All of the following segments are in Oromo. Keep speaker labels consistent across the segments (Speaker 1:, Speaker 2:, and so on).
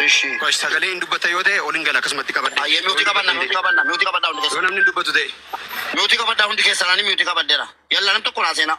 Speaker 1: Ishi.
Speaker 2: Kosh sagalee hin dubbata yoo ta'e ol hin gala akkasumatti qabadde.
Speaker 1: Ayyee miutii qabadda hundi keessa.
Speaker 2: Yoo namni hin dubbatu ta'e.
Speaker 1: Miutii qabadda hundi keessa nani miutii qabaddeera. Yalla nam tokko naa seenaa.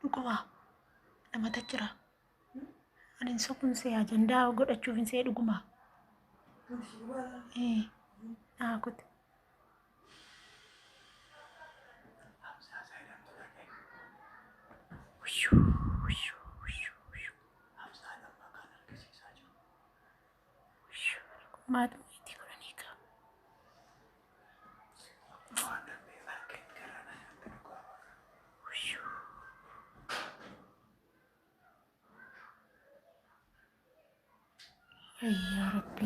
Speaker 3: Dhuguma namatti jira. Ani kun see ajandaa godhachuuf hin see dhuguma. Naakut. Maatu itti godhaniika. Ya Rabbi.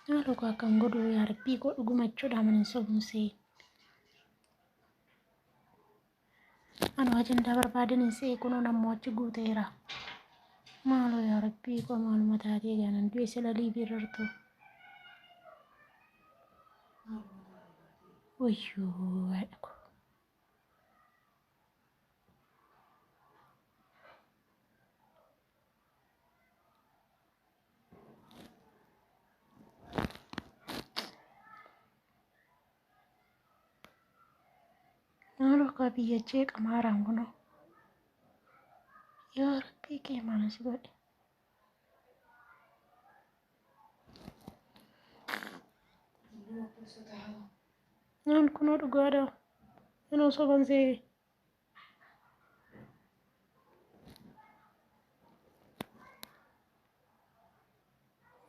Speaker 3: Lalu akan godo ya Rabbi kok dhugumachuu manin sobumsee. Anu ajandaa barbaadan insee kunoo nammoo achi guuteera. Maaloo ya Rabbi koo maaluma taatee gaanan du'e sila liibii irrattu. Wayyoo haadha koo. Maaloo kaa biyyachee qamaaraan kunoo. Ya Rabbi kee maal si godhe. Naan kunoo dhugaadha. Anoo sobansee.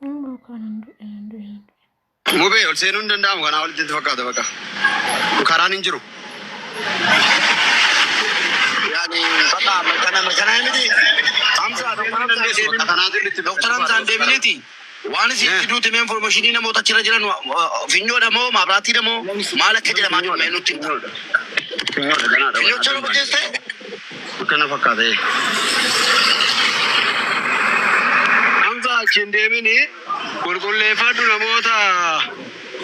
Speaker 3: Maaloo kanan du'e.
Speaker 2: Mubee ol seenuu hin danda'amu kanaa walitti fakkaata bakka. Karaan hin jiru.
Speaker 1: Yani kana miti. Hamza Dr. Hamza Debiliti. Waan isin fiduuti mee informationii namoota achirra jiran finyoodha moo maabiraatiidha moo maal akka jedhamaa jiru mee nutti himta. Finyoocha nu bukeesse.
Speaker 2: Kana fakkaata.
Speaker 4: Hamza achiin deemini qulqulleeffadhu namoota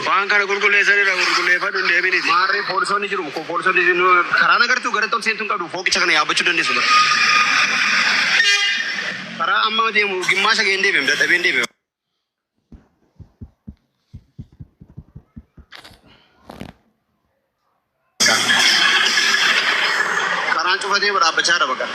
Speaker 4: waan kana qulqulleessanidha qulqulleeffadhu hin deeminiti.
Speaker 2: Maarree poolisoonni jiru. Poolisoonni karaa nagartuu gara tol seentuun qabdu fooqicha kana yaabbachuu dandeessu. Karaa amma deemu gimmaasha ga'een deebi'e dadhabeen deebi'e. Karaan cufatee dhaabbachaa jira bakka.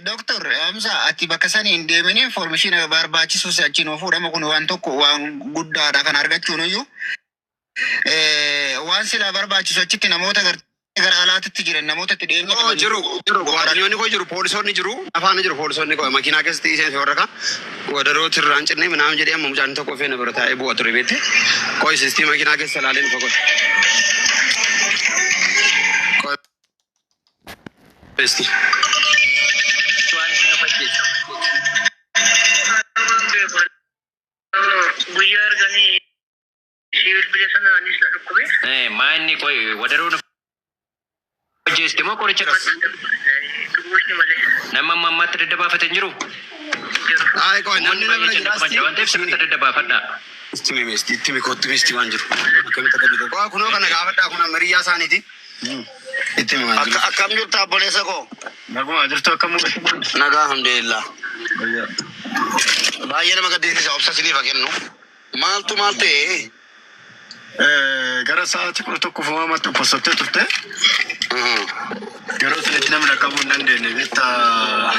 Speaker 1: Doktor Hamza ati bakka sanii hin deemini information barbaachisus achiin of fuudhama kun waan tokko waan guddaadha kan argachuun iyyuu waan sila barbaachisu achitti namoota gara alaatitti jiran namoota itti deemanii
Speaker 2: jiru waardiyyoonni koo jiru poolisoonni jiru afaan jiru poolisoonni koo makiinaa keessatti isheen warra kan wadarooti irraan cinnee minaan jedhee amma mucaan tokko feena bira taa'ee bu'aa ture beekte koo sistii makiinaa keessa ilaalee nufa godhe.
Speaker 4: Maanni koi wadaroon hojjeesti moo qoricha qabu? Nama mammaatti daddabaafate hin jiru?
Speaker 2: Ay koi namni nama
Speaker 4: jira waan ta'eef sirriitti daddabaafadha.
Speaker 2: Ittimi kottumisti waan jiru. Akkamitti akka bitu. Koo kunoo kana gaafadhaa kun ammayyaa isaaniiti. Ittimi waan jiru.
Speaker 1: Akkam jirtu abboleessa koo?
Speaker 4: Naguma jirtu akkam mul'atu?
Speaker 1: Nagaa alhamdulillah. Baay'ee nama gaddisiisa obsa siniif kennu. Maaltu maal ta'e?
Speaker 4: gara sa'aatii 11 matti dhukkubsattee turte. Yeroo sanitti namni dhaqqabuu hin dandeenye beektaa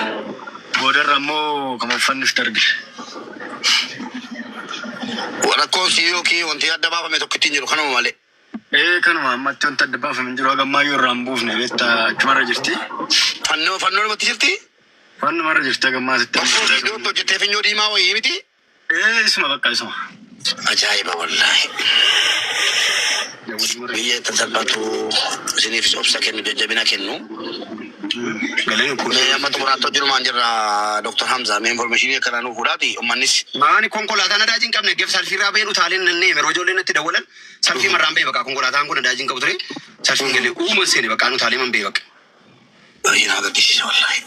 Speaker 4: boodarra immoo kan uffannis darbe.
Speaker 1: Rakkoo si yookiin wanti adda baafame tokko ittiin jiru kanuma malee.
Speaker 4: Kanuma ammatti wanti adda baafame jiru hagammaa yoo irraa hin buufne beektaa achumarra jirti.
Speaker 1: Fannoo namatti jirti?
Speaker 4: Fannumarra jirti hagammaa sitti.
Speaker 1: Iddoo hojjettee finyoo diimaa wayii miti?
Speaker 4: Isuma bakka isuma.
Speaker 1: Ajaa'iba wallaahi. Biyya tattaafatu isiniifis obsa kennu jajjabina kennu. Amma xumuraatoo jiru maan jirra Dr. Hamza mee information akkanaa nuuf fudhaati uummannis.
Speaker 2: Maani konkolaataan adaajii hin qabne geef salfii irraa baheen utaaleen nannee yeroo ijoolleen natti dawwalan salfii marraan bahee baqa konkolaataan kun adaajii hin qabu ture salfiin galee uuma seene baqa utaalee man bahee baqa.
Speaker 1: Baay'ee naa gaddisiisa wallaahi.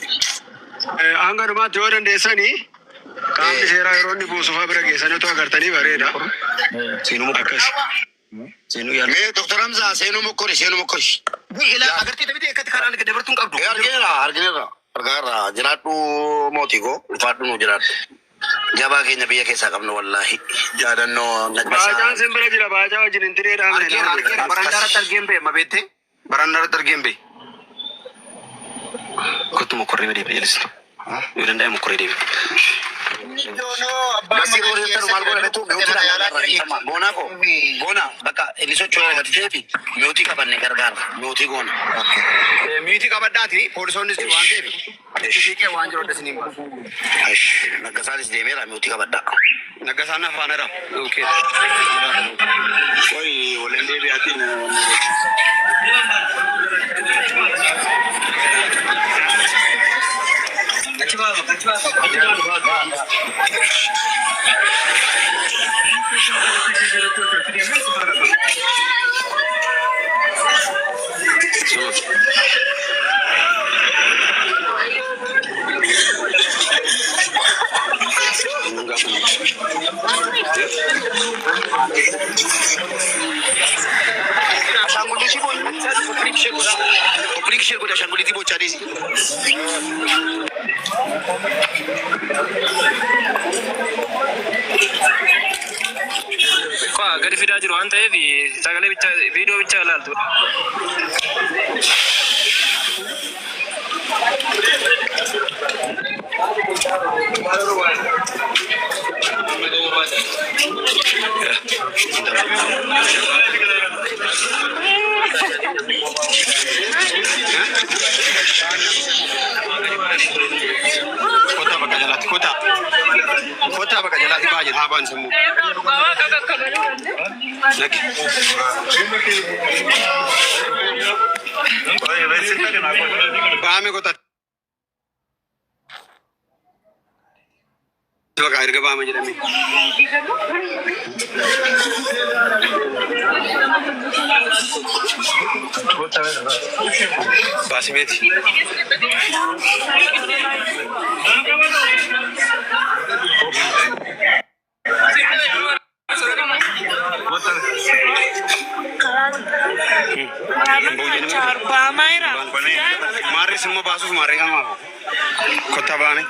Speaker 4: Hanga dhumaatti yoo dandeessanii qaamni seeraa yeroo inni buusuufaa bira geessanii otoo agartanii bareeda.
Speaker 2: Seenuu akkas. Seenuu yaala.
Speaker 1: Mee Dr. Hamza seenuu mokkori.
Speaker 2: Ilaa agartee taphitee akkatti karaan dabartuun qabdu.
Speaker 1: Argineerra. Argaarra jiraadhu mootii koo ulfaadhu nu jiraadhu. Jabaa keenya biyya keessaa qabnu wallaahi. Yaadannoo nagbasaa.
Speaker 4: Baacaan simbira jira baacaa wajjin hin tireedhaan.
Speaker 2: Argeera barandaarratti argeen bee mabeette barandaarratti argeen bee. Kottu mokkorree bee deebi'ee jalistu. Yoo danda'e mokkorree deebi'e.
Speaker 1: Masir oriental maal godhame tu goona ko goona bakka inni socho'ee argatee fi mootii qabanne gargaara mootii goona.
Speaker 2: Miitii qabadhaati poolisoonnis jiru waan ta'eef fiiqee waan jiru adda siniin baasu.
Speaker 1: Naggasaanis deemeera mootii qabadhaa.
Speaker 2: Naggasaan afaanera.
Speaker 4: Wayii waliin deebi'aatiin.
Speaker 1: Operation goda shanguliti bocha desi.
Speaker 5: Kau gadi fidaa jiru waan ta'eef sagalee bicha viidiyoo bicha ilaaltu.
Speaker 2: Kota bakka jalatti baay'een haabaan sammuu. Baame kota. Bakka erga baame jedhame. Baasimeeti. Maarri simmoo baasuuf maarri hamaaf. Kota baame.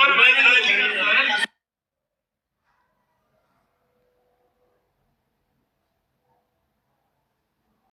Speaker 6: Ora